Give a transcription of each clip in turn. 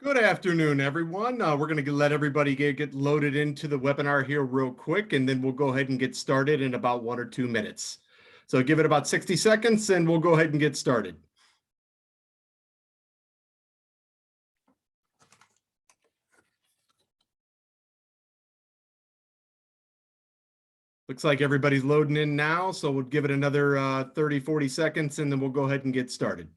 Good afternoon, everyone. We're going to let everybody get loaded into the webinar here real quick, and then we'll go ahead and get started in about 1 or 2 minutes. So give it about 60 seconds, and we'll go ahead and get started. Looks like everybody's loading in now, so we'll give it another 30, 40 seconds, and then we'll go ahead and get started.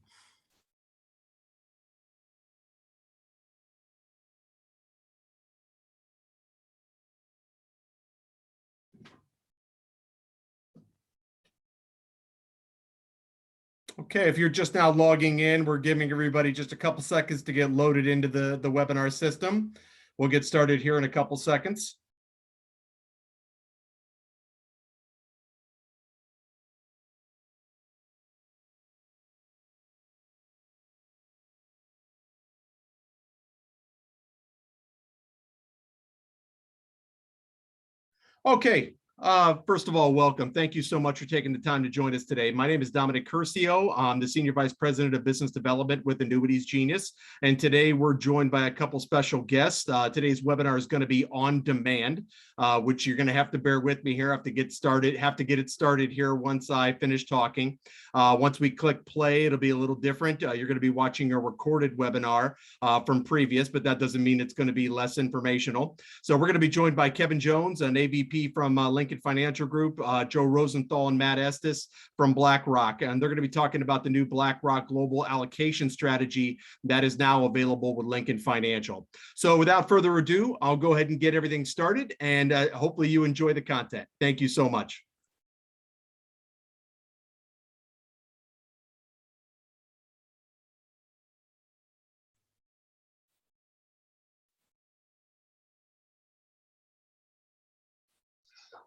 Okay, if you're just now logging in, we're giving everybody just a couple seconds to get loaded into the webinar system. We'll get started here in a couple seconds. Okay, first of all, welcome. Thank you so much for taking the time to join us today. My name is Dominic Curcio. I'm the Senior Vice President of Business Development with Annuities Genius. And today we're joined by a couple special guests. Today's webinar is going to be on demand, which you're going to have to bear with me here. I have to get it started here once I finish talking. Once we click play, it'll be a little different. You're going to be watching a recorded webinar from previous, but that doesn't mean it's going to be less informational. So we're going to be joined by Kevin Jones, an AVP from Lincoln Financial Group, Joe Rosenthal and Matt Estes from BlackRock. And they're going to be talking about the new BlackRock Global Allocation Strategy that is now available with Lincoln Financial. So without further ado, I'll go ahead and get everything started, and hopefully you enjoy the content. Thank you so much.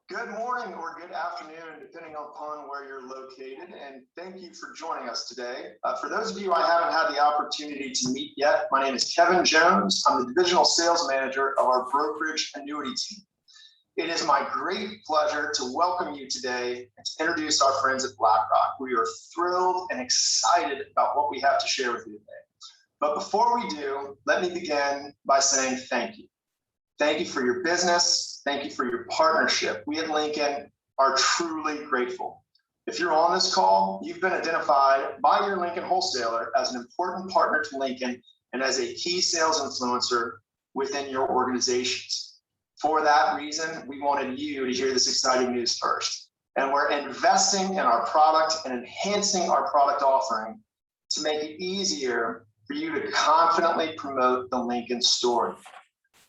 Good morning or good afternoon, depending upon where you're located, and thank you for joining us today. For those of you I haven't had the opportunity to meet yet, my name is Kevin Jones. I'm the Divisional Sales Manager of our brokerage annuity team. It is my great pleasure to welcome you today and to introduce our friends at BlackRock. We are thrilled and excited about what we have to share with you today. But before we do, let me begin by saying thank you. Thank you for your business. Thank you for your partnership. We at Lincoln are truly grateful. If you're on this call, you've been identified by your Lincoln wholesaler as an important partner to Lincoln and as a key sales influencer within your organizations. For that reason, we wanted you to hear this exciting news first. And we're investing in our product and enhancing our product offering to make it easier for you to confidently promote the Lincoln story.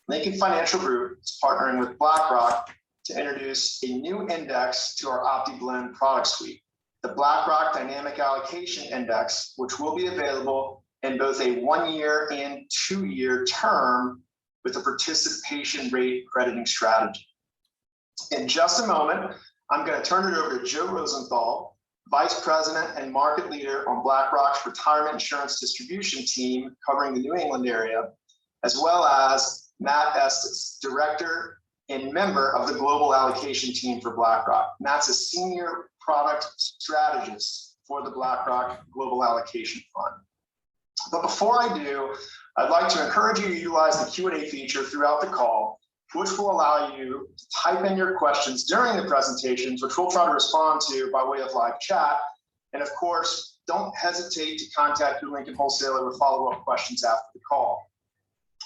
Lincoln Financial Group is partnering with BlackRock to introduce a new index to our OptiBlend product suite, the BlackRock Dynamic Allocation Index, which will be available in both a 1-year and 2-year term with a participation rate crediting strategy. In just a moment, I'm going to turn it over to Joe Rosenthal, Vice President and Market Leader on BlackRock's Retirement Insurance Distribution team covering the New England area, as well as Matt Estes, Director and member of the Global Allocation team for BlackRock. Matt's a Senior Product Strategist for the BlackRock Global Allocation Fund. But before I do, I'd like to encourage you to utilize the Q&A feature throughout the call, which will allow you to type in your questions during the presentations, which we'll try to respond to by way of live chat. And of course, don't hesitate to contact your Lincoln wholesaler with follow-up questions after the call.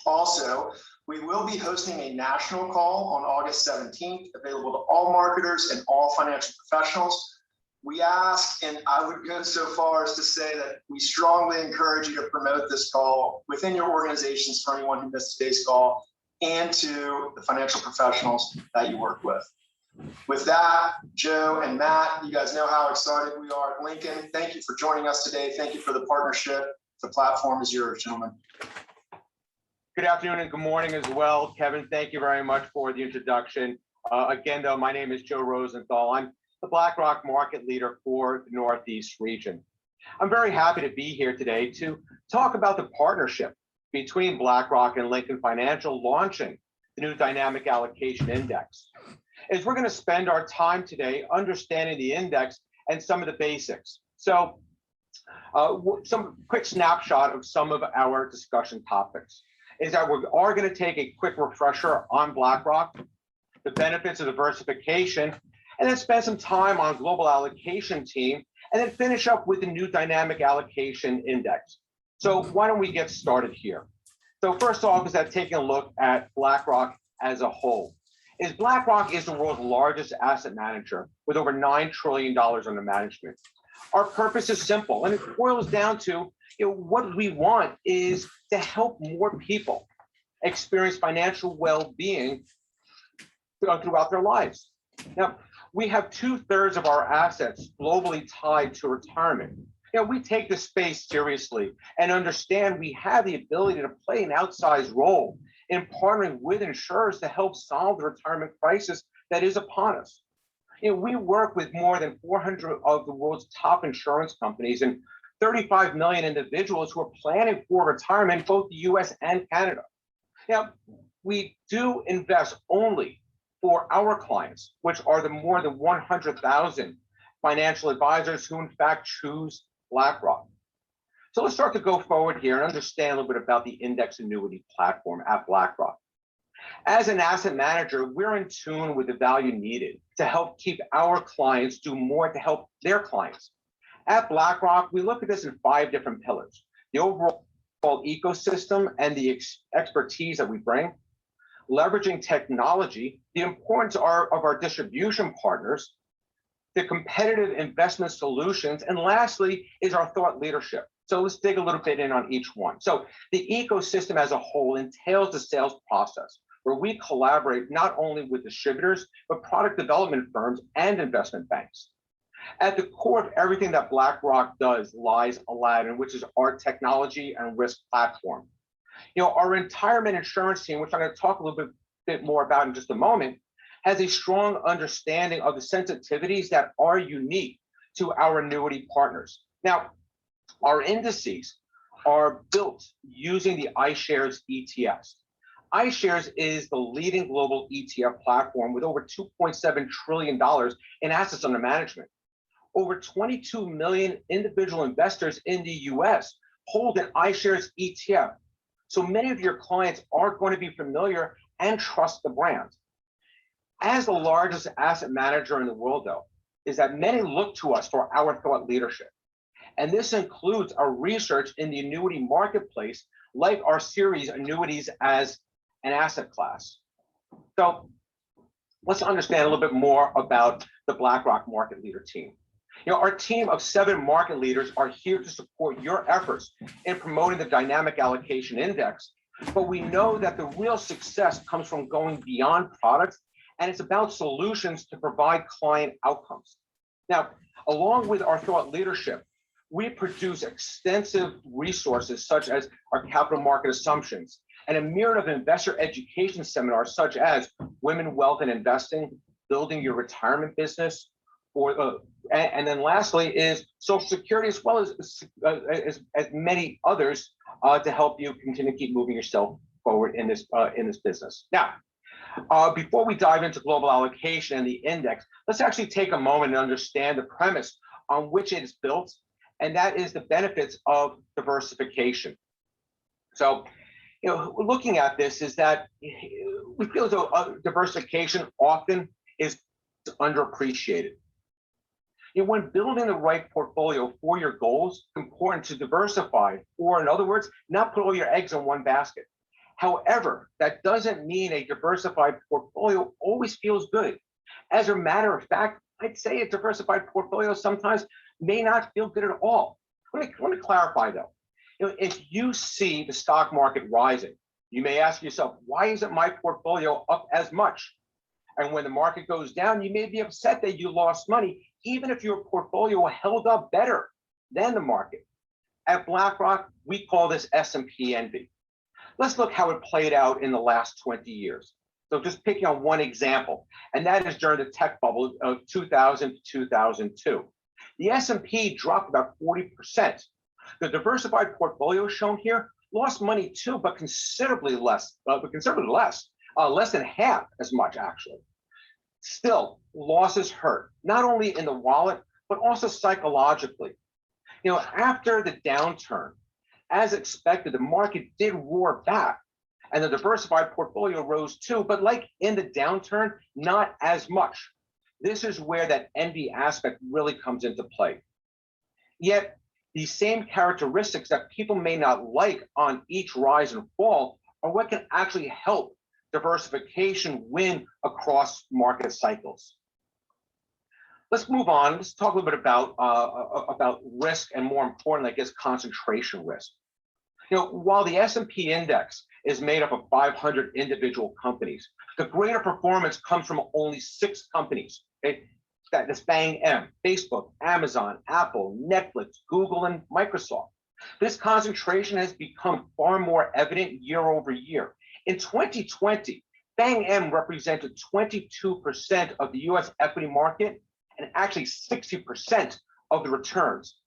Also, we will be hosting a national call on August 17th, available to all marketers and all financial professionals. We ask, and I would go so far as to say that we strongly encourage you to promote this call within your organizations for anyone who missed today's call and to the financial professionals that you work with. With that, Joe and Matt, you guys know how excited we are at Lincoln. Thank you for joining us today. Thank you for the partnership. The platform is yours, gentlemen. Good afternoon and good morning as well. Kevin, thank you very much for the introduction. Again, though, my name is Joe Rosenthal. I'm the BlackRock market leader for the Northeast region. I'm very happy to be here today to talk about the partnership between BlackRock and Lincoln Financial launching the new Dynamic Allocation Index. As we're going to spend our time today understanding the index and some of the basics. So some quick snapshot of some of our discussion topics. is that we are going to take a quick refresher on BlackRock, the benefits of diversification, and then spend some time on global allocation team, and then finish up with the new Dynamic Allocation Index. So why don't we get started here? So first off is that taking a look at BlackRock as a whole. BlackRock is the world's largest asset manager with over $9 trillion under management. Our purpose is simple, and it boils down to what we want is to help more people experience financial well-being throughout their lives. Now, we have 2/3 of our assets globally tied to retirement. We take this space seriously and understand we have the ability to play an outsized role in partnering with insurers to help solve the retirement crisis that is upon us. We work with more than 400 of the world's top insurance companies and 35 million individuals who are planning for retirement in both the US and Canada. Now, we do invest only for our clients, which are the more than 100,000 financial advisors who in fact choose BlackRock. So let's start to go forward here and understand a little bit about the index annuity platform at BlackRock. As an asset manager, we're in tune with the value needed to help keep our clients do more to help their clients. At BlackRock, we look at this in 5 different pillars: the overall ecosystem and the expertise that we bring, leveraging technology, the importance of our distribution partners, the competitive investment solutions, and lastly is our thought leadership. So let's dig a little bit in on each one. So the ecosystem as a whole entails the sales process, where we collaborate not only with distributors, but product development firms and investment banks. At the core of everything that BlackRock does lies Aladdin, which is our technology and risk platform. Our retirement insurance team, which I'm going to talk a little bit more about in just a moment, has a strong understanding of the sensitivities that are unique to our annuity partners. Now, our indices are built using the iShares ETFs. iShares is the leading global ETF platform with over $2.7 trillion in assets under management. Over 22 million individual investors in the US hold an iShares ETF. So many of your clients are going to be familiar and trust the brand. As the largest asset manager in the world, though, is that many look to us for our thought leadership. And this includes our research in the annuity marketplace, like our series Annuities as an Asset Class. So let's understand a little bit more about the BlackRock Market Leader team. Our team of 7 market leaders are here to support your efforts in promoting the Dynamic Allocation Index, but we know that the real success comes from going beyond products, and it's about solutions to provide client outcomes. Now, along with our thought leadership, we produce extensive resources such as our capital market assumptions and a myriad of investor education seminars such as Women, Wealth, and Investing, Building Your Retirement Business, and then lastly is Social Security, as well as many others to help you continue to keep moving yourself forward in this business. Now, before we dive into global allocation and the index, let's actually take a moment and understand the premise on which it is built, and that is the benefits of diversification. So, looking at this is that we feel as though diversification often is underappreciated. When building the right portfolio for your goals, it's important to diversify, or in other words, not put all your eggs in one basket. However, that doesn't mean a diversified portfolio always feels good. As a matter of fact, I'd say a diversified portfolio sometimes may not feel good at all. Let me clarify though. If you see the stock market rising, you may ask yourself, why isn't my portfolio up as much? And when the market goes down, you may be upset that you lost money, even if your portfolio held up better than the market. At BlackRock, we call this S&P envy. Let's look how it played out in the last 20 years. So just picking on one example, and that is during the tech bubble of 2000 to 2002. The S&P dropped about 40%. The diversified portfolio shown here lost money too, but considerably less, less than half as much actually. Still, losses hurt, not only in the wallet, but also psychologically. After the downturn, as expected, the market did roar back. And the diversified portfolio rose too, but like in the downturn, not as much. This is where that envy aspect really comes into play. Yet, these same characteristics that people may not like on each rise and fall are what can actually help diversification win across market cycles. Let's move on. Let's talk a little bit about risk, and more importantly, I guess, concentration risk. While the S&P index is made up of 500 individual companies, the greater performance comes from only 6 companies. Okay? That's Bang M, Facebook, Amazon, Apple, Netflix, Google, and Microsoft. This concentration has become far more evident year over year. In 2020, Bang M represented 22% of the US equity market and actually 60% of the returns.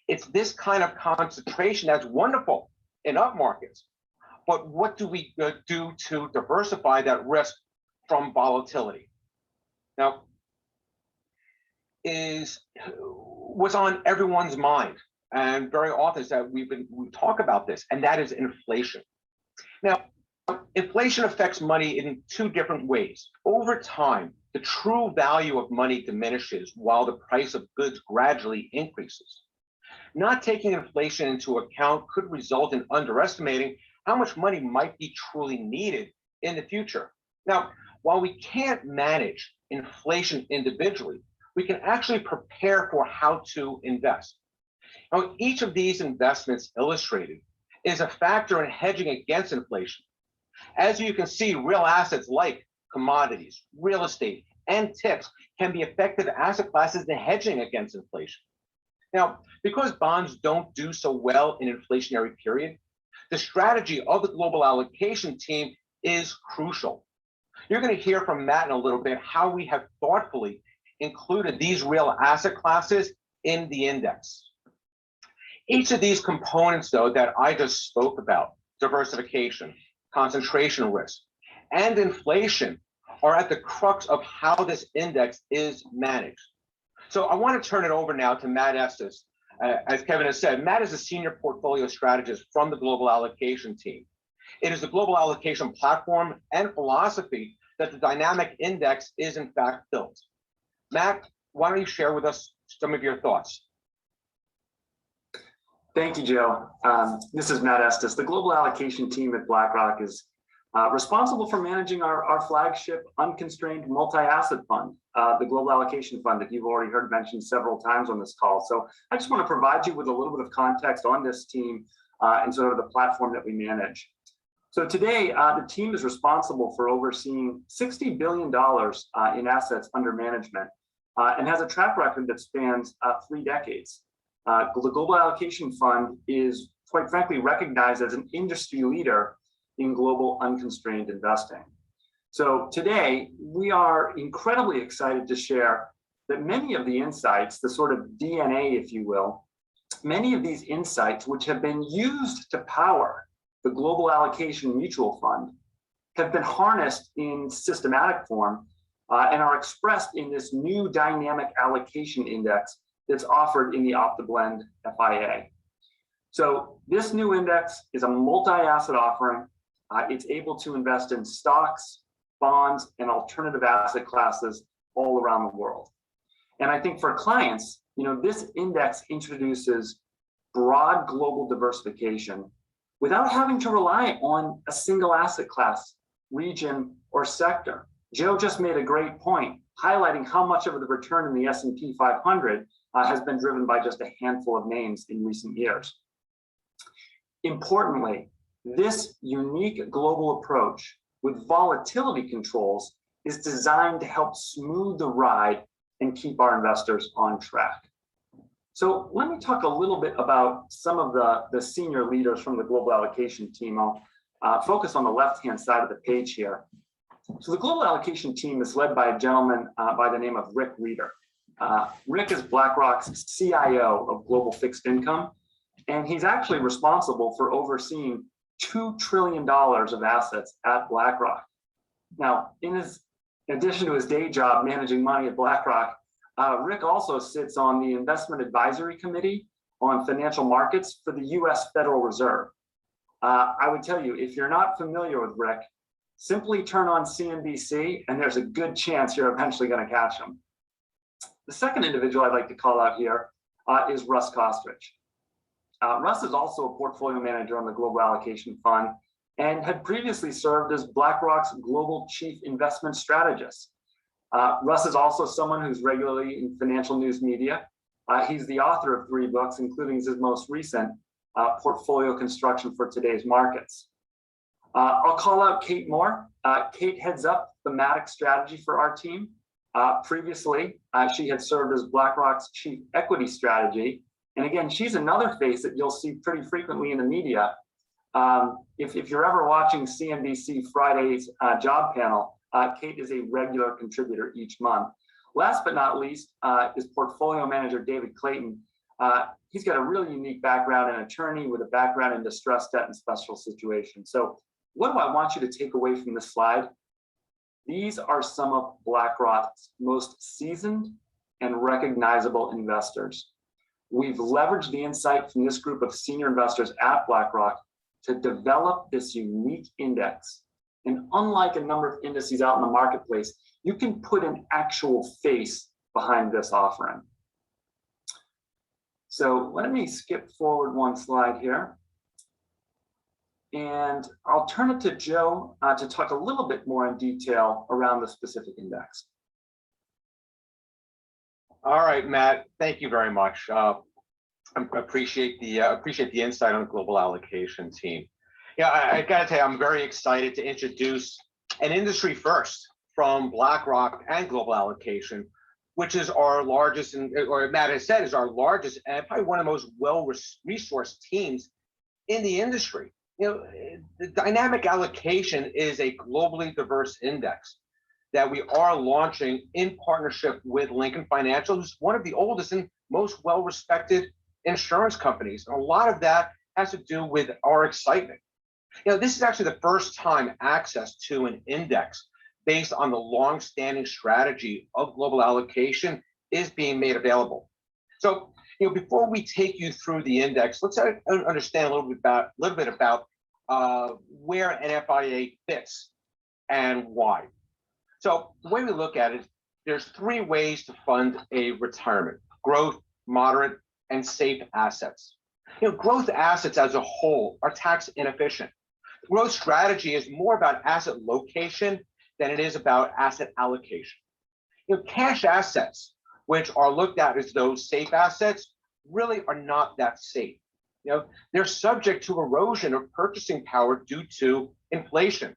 It's this kind of concentration that's wonderful in up markets. But what do we do to diversify that risk from volatility? Now, what's on everyone's mind, and very often is that we talk about this, and that is inflation. Now, inflation affects money in 2 different ways. Over time, the true value of money diminishes while the price of goods gradually increases. Not taking inflation into account could result in underestimating how much money might be truly needed in the future. Now, while we can't manage inflation individually, we can actually prepare for how to invest. Now, each of these investments illustrated is a factor in hedging against inflation. As you can see, real assets like commodities, real estate, and tips can be effective asset classes in hedging against inflation. Now, because bonds don't do so well in inflationary period, the strategy of the global allocation team is crucial. You're going to hear from Matt in a little bit how we have thoughtfully included these real asset classes in the index. Each of these components, though, that I just spoke about, diversification, concentration risk, and inflation, are at the crux of how this index is managed. So I want to turn it over now to Matt Estes. As Kevin has said, Matt is a senior portfolio strategist from the global allocation team. It is the global allocation platform and philosophy that the dynamic index is in fact built. Matt, why don't you share with us some of your thoughts? Thank you, Joe. This is Matt Estes. The global allocation team at BlackRock is responsible for managing our flagship unconstrained multi-asset fund, the Global Allocation Fund, that you've already heard mentioned several times on this call. So I just want to provide you with a little bit of context on this team and sort of the platform that we manage. So today, the team is responsible for overseeing $60 billion in assets under management and has a track record that spans 3 decades. The Global Allocation Fund is, quite frankly, recognized as an industry leader in global unconstrained investing. So today, we are incredibly excited to share that many of the insights, the sort of DNA, if you will, many of these insights which have been used to power the Global Allocation Mutual Fund have been harnessed in systematic form and are expressed in this new dynamic allocation index that's offered in the OptiBlend FIA. So this new index is a multi-asset offering. It's able to invest in stocks, bonds, and alternative asset classes all around the world. And I think for clients, this index introduces broad global diversification without having to rely on a single asset class, region, or sector. Joe just made a great point, highlighting how much of the return in the S&P 500 has been driven by just a handful of names in recent years. Importantly, this unique global approach with volatility controls is designed to help smooth the ride and keep our investors on track. So let me talk a little bit about some of the senior leaders from the global allocation team. I'll focus on the left-hand side of the page here. So the global allocation team is led by a gentleman by the name of Rick Reeder. Rick is BlackRock's CIO of global fixed income, and he's actually responsible for overseeing $2 trillion of assets at BlackRock. Now, in addition to his day job managing money at BlackRock, Rick also sits on the Investment Advisory Committee on Financial Markets for the US Federal Reserve. I would tell you, if you're not familiar with Rick, simply turn on CNBC and there's a good chance you're eventually going to catch him. The second individual I'd like to call out here is Russ Kostrich. Russ is also a portfolio manager on the Global Allocation Fund and had previously served as BlackRock's Global Chief Investment Strategist. Russ is also someone who's regularly in financial news media. He's the author of 3 books, including his most recent, Portfolio Construction for Today's Markets. I'll call out Kate Moore. Kate heads up thematic strategy for our team. Previously, she had served as BlackRock's Chief Equity Strategy. And again, she's another face that you'll see pretty frequently in the media. If you're ever watching CNBC Friday's job panel, Kate is a regular contributor each month. Last but not least is portfolio manager David Clayton. He's got a really unique background, an attorney with a background in distressed debt and special situations. So what do I want you to take away from this slide? These are some of BlackRock's most seasoned and recognizable investors. We've leveraged the insight from this group of senior investors at BlackRock to develop this unique index. And unlike a number of indices out in the marketplace, you can put an actual face behind this offering. So let me skip forward one slide here. And I'll turn it to Joe to talk a little bit more in detail around the specific index. All right, Matt, thank you very much. I appreciate the insight on the global allocation team. Yeah, I got to tell you, I'm very excited to introduce an industry first from BlackRock and Global Allocation, which is our largest, or Matt has said, is our largest and probably one of the most well-resourced teams in the industry. You know, the Dynamic Allocation is a globally diverse index that we are launching in partnership with Lincoln Financial, who's one of the oldest and most well-respected insurance companies. And a lot of that has to do with our excitement. You know, this is actually the first time access to an index based on the long-standing strategy of global allocation is being made available. So, you know, before we take you through the index, let's understand a little bit about where an FIA fits and why. So the way we look at it, there's 3 ways to fund a retirement: growth, moderate, and safe assets. You know, growth assets as a whole are tax inefficient. Growth strategy is more about asset location than it is about asset allocation. You know, cash assets, which are looked at as those safe assets, really are not that safe. You know, they're subject to erosion of purchasing power due to inflation.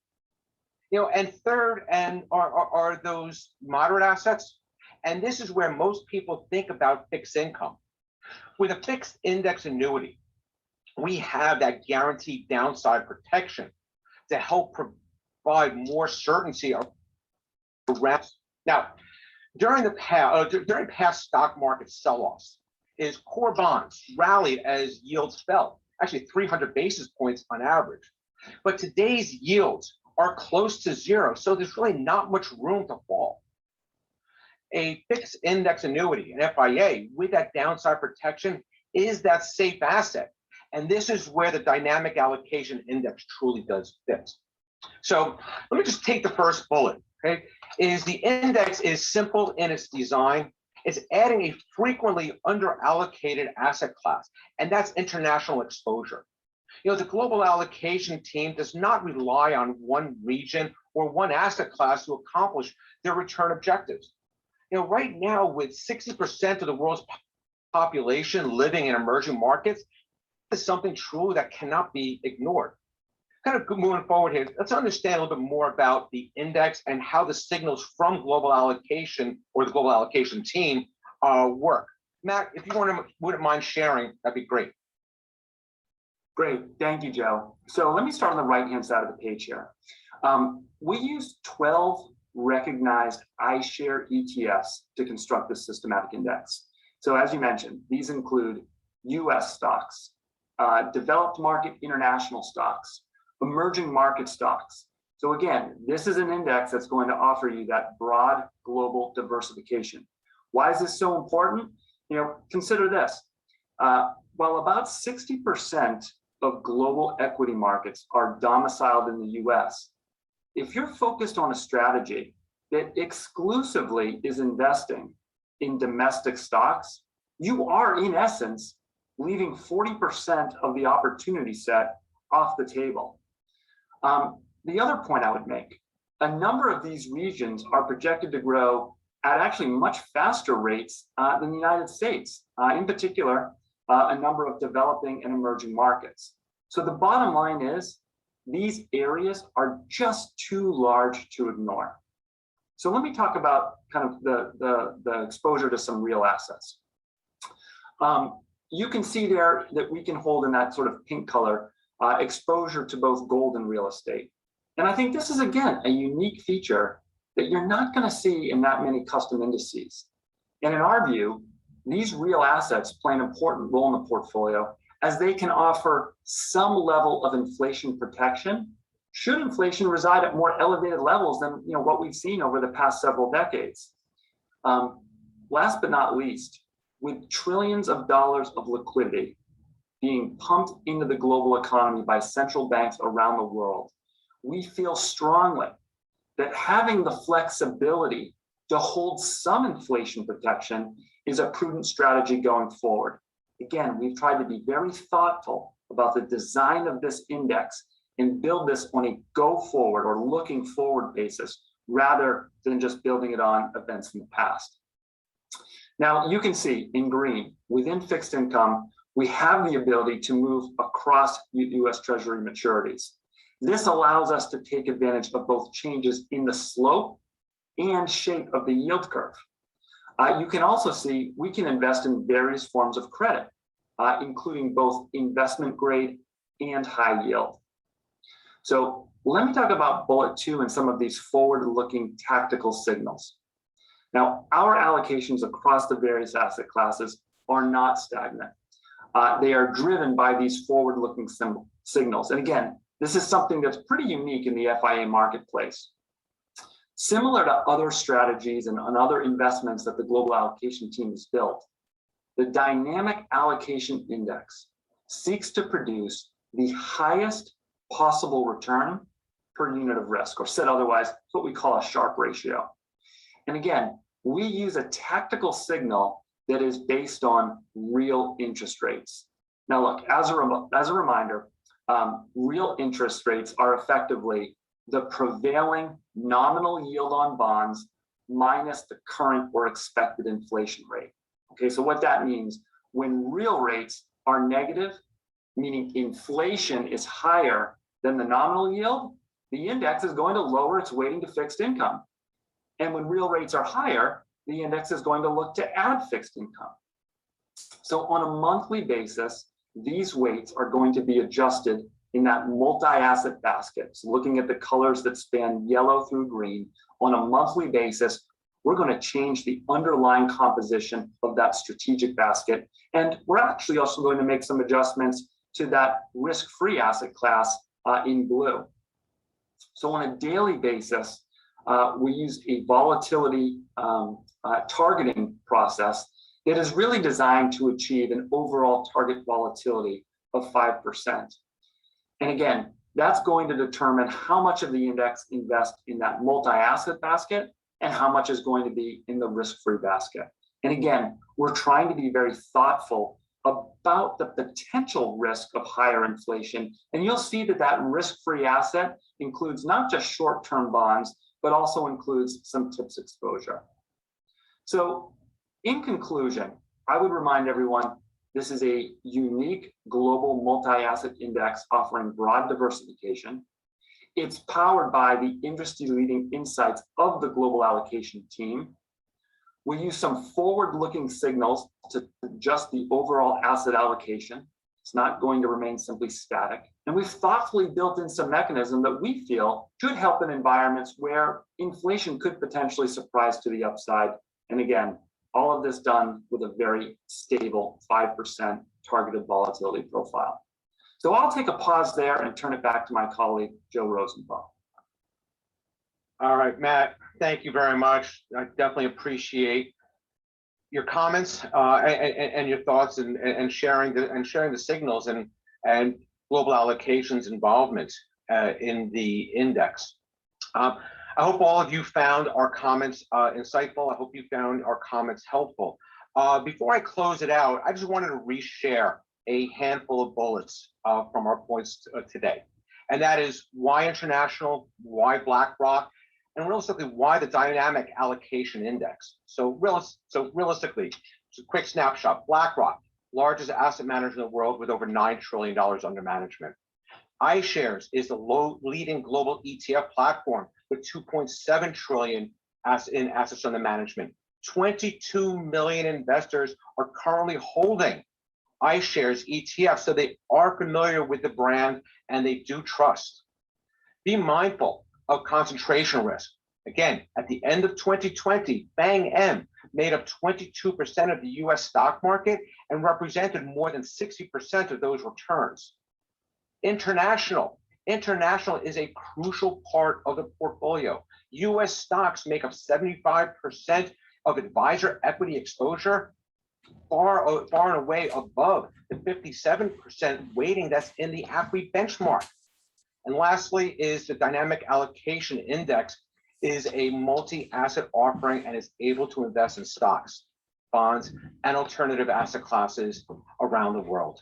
You know, and third, are those moderate assets, and this is where most people think about fixed income. With a fixed index annuity, we have that guaranteed downside protection to help provide more certainty around. Now, during past stock market sell-offs, core bonds rallied as yields fell, actually 300 basis points on average. But today's yields are close to zero, so there's really not much room to fall. A fixed index annuity, an FIA, with that downside protection is that safe asset. And this is where the Dynamic Allocation Index truly does fit. So let me just take the first bullet, okay? The index is simple in its design. It's adding a frequently underallocated asset class, and that's international exposure. You know, the global allocation team does not rely on one region or one asset class to accomplish their return objectives. You know, right now, with 60% of the world's population living in emerging markets, this is something true that cannot be ignored. Kind of moving forward here, let's understand a little bit more about the index and how the signals from global allocation or the global allocation team work. Matt, if you wouldn't mind sharing, that'd be great. Great, thank you, Joe. So let me start on the right-hand side of the page here. We used 12 recognized iShare ETFs to construct this systematic index. So as you mentioned, these include US stocks, developed market international stocks, emerging market stocks. So again, this is an index that's going to offer you that broad global diversification. Why is this so important? You know, consider this. While about 60% of global equity markets are domiciled in the US. If you're focused on a strategy that exclusively is investing in domestic stocks, you are in essence leaving 40% of the opportunity set off the table. The other point I would make, a number of these regions are projected to grow at actually much faster rates than the United States, in particular, a number of developing and emerging markets. So the bottom line is these areas are just too large to ignore. So let me talk about kind of the exposure to some real assets. You can see there that we can hold in that sort of pink color exposure to both gold and real estate. And I think this is, again, a unique feature that you're not going to see in that many custom indices. And in our view, these real assets play an important role in the portfolio as they can offer some level of inflation protection should inflation reside at more elevated levels than what we've seen over the past several decades. Last but not least, with trillions of dollars of liquidity being pumped into the global economy by central banks around the world, we feel strongly that having the flexibility to hold some inflation protection is a prudent strategy going forward. Again, we've tried to be very thoughtful about the design of this index and build this on a go forward or looking forward basis rather than just building it on events in the past. Now, you can see in green, within fixed income, we have the ability to move across US Treasury maturities. This allows us to take advantage of both changes in the slope and shape of the yield curve. You can also see we can invest in various forms of credit, including both investment grade and high yield. So let me talk about bullet 2 and some of these forward-looking tactical signals. Now, our allocations across the various asset classes are not stagnant. They are driven by these forward-looking signals. And again, this is something that's pretty unique in the FIA marketplace. Similar to other strategies and other investments that the global allocation team has built, the Dynamic Allocation Index seeks to produce the highest possible return per unit of risk, or said otherwise, what we call a Sharpe ratio. And again, we use a tactical signal that is based on real interest rates. Now look, as a reminder, real interest rates are effectively the prevailing nominal yield on bonds minus the current or expected inflation rate. Okay, so what that means, when real rates are negative, meaning inflation is higher than the nominal yield, the index is going to lower its weighting to fixed income. And when real rates are higher, the index is going to look to add fixed income. So on a monthly basis, these weights are going to be adjusted in that multi-asset basket. So looking at the colors that span yellow through green, on a monthly basis, we're going to change the underlying composition of that strategic basket. And we're actually also going to make some adjustments to that risk-free asset class in blue. So on a daily basis, we use a volatility targeting process that is really designed to achieve an overall target volatility of 5%. And again, that's going to determine how much of the index invests in that multi-asset basket and how much is going to be in the risk-free basket. And again, we're trying to be very thoughtful about the potential risk of higher inflation. And you'll see that that risk-free asset includes not just short-term bonds, but also includes some TIPS exposure. So in conclusion, I would remind everyone, this is a unique global multi-asset index offering broad diversification. It's powered by the industry-leading insights of the global allocation team. We use some forward-looking signals to adjust the overall asset allocation. It's not going to remain simply static. And we've thoughtfully built in some mechanism that we feel should help in environments where inflation could potentially surprise to the upside. And again, all of this done with a very stable 5% targeted volatility profile. So I'll take a pause there and turn it back to my colleague, Joe Rosenthal. All right, Matt, thank you very much. I definitely appreciate your comments and your thoughts and sharing the signals. And global allocations involvement in the index. I hope all of you found our comments insightful. I hope you found our comments helpful. Before I close it out, I just wanted to reshare a handful of bullets from our points today. And that is why international, why BlackRock, and realistically, why the Dynamic Allocation Index. So realistically, it's a quick snapshot. BlackRock, largest asset manager in the world with over $9 trillion under management. iShares is the leading global ETF platform with 2.7 trillion in assets under management. 22 million investors are currently holding iShares ETF, so they are familiar with the brand and they do trust. Be mindful of concentration risk. Again, at the end of 2020, Bang M made up 22% of the US stock market and represented more than 60% of those returns. International is a crucial part of the portfolio. US stocks make up 75% of advisor equity exposure, far and away above the 57% weighting that's in the ACWI benchmark. And lastly is the Dynamic Allocation Index is a multi-asset offering and is able to invest in stocks, bonds, and alternative asset classes around the world.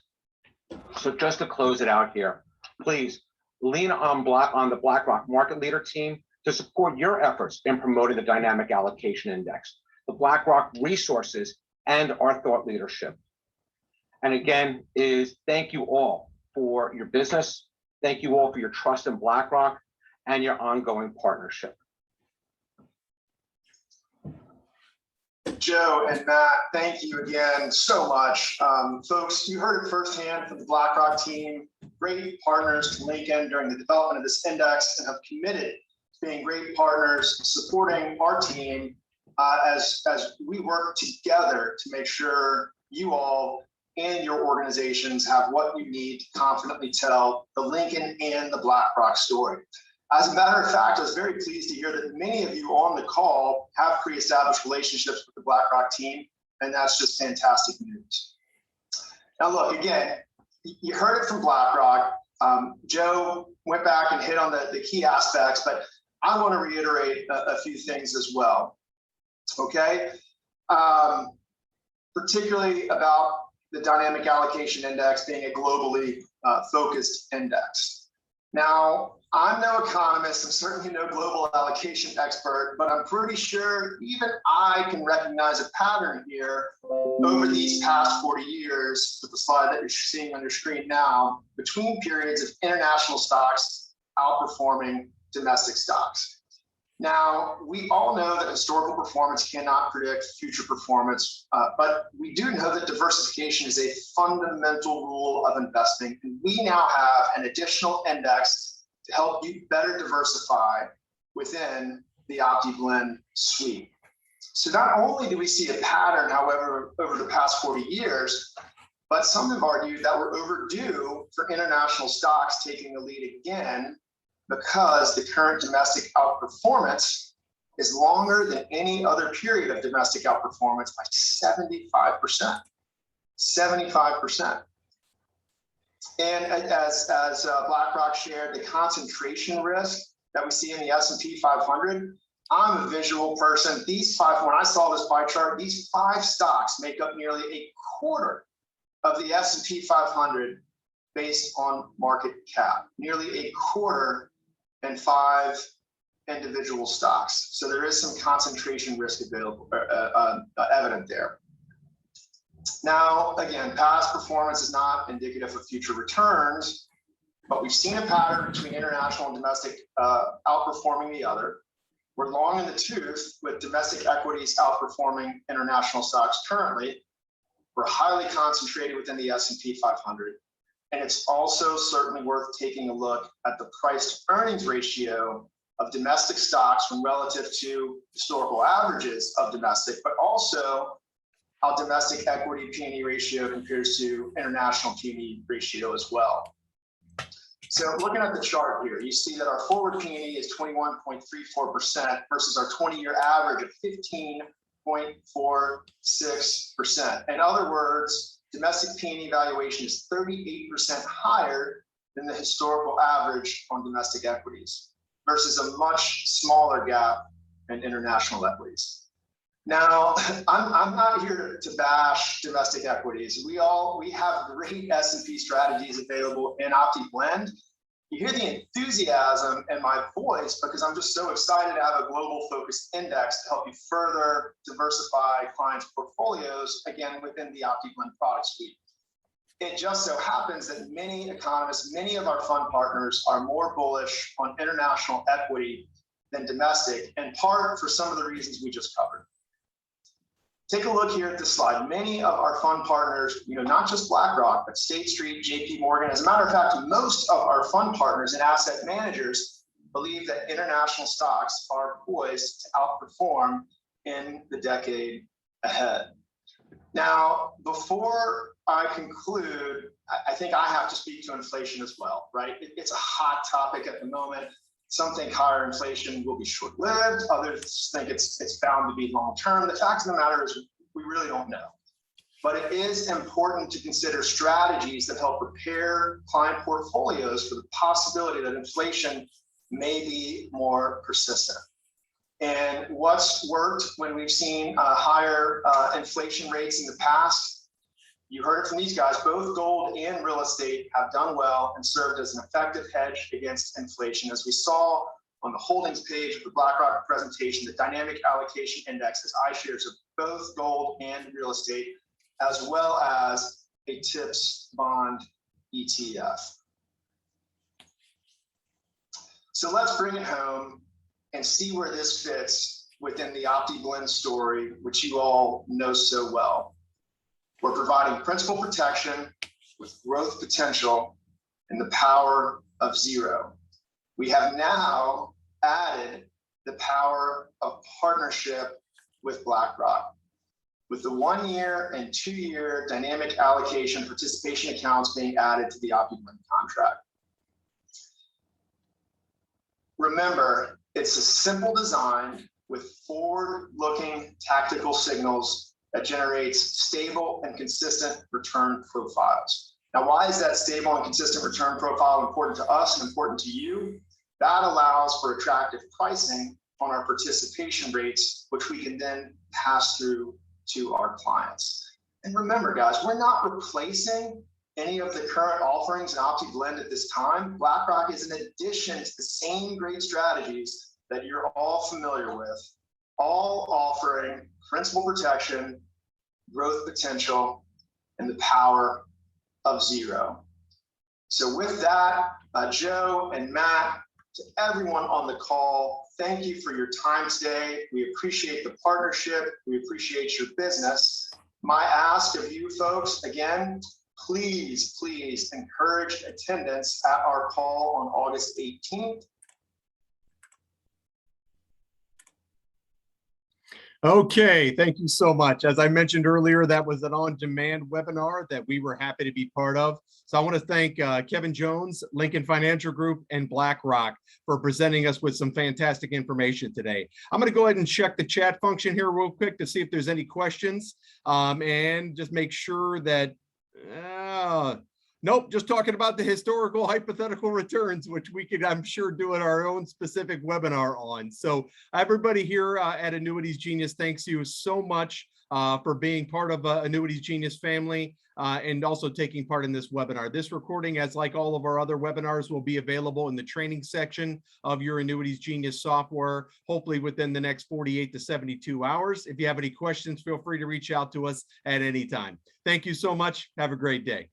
So just to close it out here, please lean on the BlackRock Market Leader team to support your efforts in promoting the Dynamic Allocation Index, the BlackRock resources, and our thought leadership. And again, thank you all for your business. Thank you all for your trust in BlackRock and your ongoing partnership. Joe and Matt, thank you again so much. Folks, you heard it firsthand from the BlackRock team, great partners to Lincoln during the development of this index and have committed to being great partners, supporting our team as we work together to make sure you all and your organizations have what you need to confidently tell the Lincoln and the BlackRock story. As a matter of fact, I was very pleased to hear that many of you on the call have pre-established relationships with the BlackRock team, and that's just fantastic news. Now, look, again, you heard it from BlackRock. Joe went back and hit on the key aspects, but I want to reiterate a few things as well, okay? Particularly about the Dynamic Allocation Index being a globally focused index. Now, I'm no economist, I'm certainly no global allocation expert, but I'm pretty sure even I can recognize a pattern here over these past 40 years with the slide that you're seeing on your screen now, between periods of international stocks outperforming domestic stocks. Now, we all know that historical performance cannot predict future performance, but we do know that diversification is a fundamental rule of investing. And we now have an additional index to help you better diversify within the OptiBlend suite. So not only do we see a pattern, however, over the past 40 years, but some have argued that we're overdue for international stocks taking the lead again, because the current domestic outperformance is longer than any other period of domestic outperformance by 75%. 75%. And as BlackRock shared, the concentration risk that we see in the S&P 500, I'm a visual person. These five, when I saw this pie chart, these 5 stocks make up nearly a quarter of the S&P 500 based on market cap, nearly a quarter and 5 individual stocks. So there is some concentration risk available, evident there. Now, again, past performance is not indicative of future returns, but we've seen a pattern between international and domestic outperforming the other. We're long in the tooth with domestic equities outperforming international stocks currently. We're highly concentrated within the S&P 500. And it's also certainly worth taking a look at the price to earnings ratio of domestic stocks when relative to historical averages of domestic, but also how domestic equity P/E ratio compares to international P/E ratio as well. So looking at the chart here, you see that our forward P/E is 21.34% versus our 20-year average of 15.46%. In other words, domestic P/E valuation is 38% higher than the historical average on domestic equities versus a much smaller gap in international equities. Now, I'm not here to bash domestic equities. We have great S&P strategies available in OptiBlend. You hear the enthusiasm in my voice because I'm just so excited to have a global focused index to help you further diversify clients' portfolios, again, within the OptiBlend product suite. It just so happens that many economists, many of our fund partners are more bullish on international equity than domestic, in part for some of the reasons we just covered. Take a look here at this slide. Many of our fund partners, not just BlackRock, but State Street, JP Morgan. As a matter of fact, most of our fund partners and asset managers believe that international stocks are poised to outperform in the decade ahead. Now, before I conclude, I think I have to speak to inflation as well, right? It's a hot topic at the moment. Some think higher inflation will be short-lived. Others think it's bound to be long-term. The fact of the matter is we really don't know. But it is important to consider strategies that help prepare client portfolios for the possibility that inflation may be more persistent. And what's worked when we've seen higher inflation rates in the past? You heard it from these guys. Both gold and real estate have done well and served as an effective hedge against inflation. As we saw on the holdings page of the BlackRock presentation, the Dynamic Allocation Index has iShares of both gold and real estate, as well as a TIPS bond ETF. So let's bring it home and see where this fits within the OptiBlend story, which you all know so well. We're providing principal protection with growth potential and the power of zero. We have now added the power of partnership with BlackRock, with the 1-year and 2-year dynamic allocation participation accounts being added to the OptiBlend contract. Remember, it's a simple design with forward-looking tactical signals that generates stable and consistent return profiles. Now, why is that stable and consistent return profile important to us and important to you? That allows for attractive pricing on our participation rates, which we can then pass through to our clients. And remember, guys, we're not replacing any of the current offerings in OptiBlend at this time. BlackRock is an addition to the same great strategies that you're all familiar with, all offering principal protection, growth potential, and the power of zero. So with that, Joe and Matt, to everyone on the call, thank you for your time today. We appreciate the partnership. We appreciate your business. My ask of you folks, again, please encourage attendance at our call on August 18th. Okay, thank you so much. As I mentioned earlier, that was an on-demand webinar that we were happy to be part of. So I want to thank Kevin Jones, Lincoln Financial Group, and BlackRock for presenting us with some fantastic information today. I'm going to go ahead and check the chat function here real quick to see if there's any questions, and just make sure that, nope, just talking about the historical hypothetical returns, which we could, I'm sure, do our own specific webinar on. So everybody here at Annuities Genius, thanks you so much for being part of Annuities Genius family and also taking part in this webinar. This recording, as like all of our other webinars, will be available in the training section of your Annuities Genius software, hopefully within the next 48 to 72 hours. If you have any questions, feel free to reach out to us at any time. Thank you so much. Have a great day.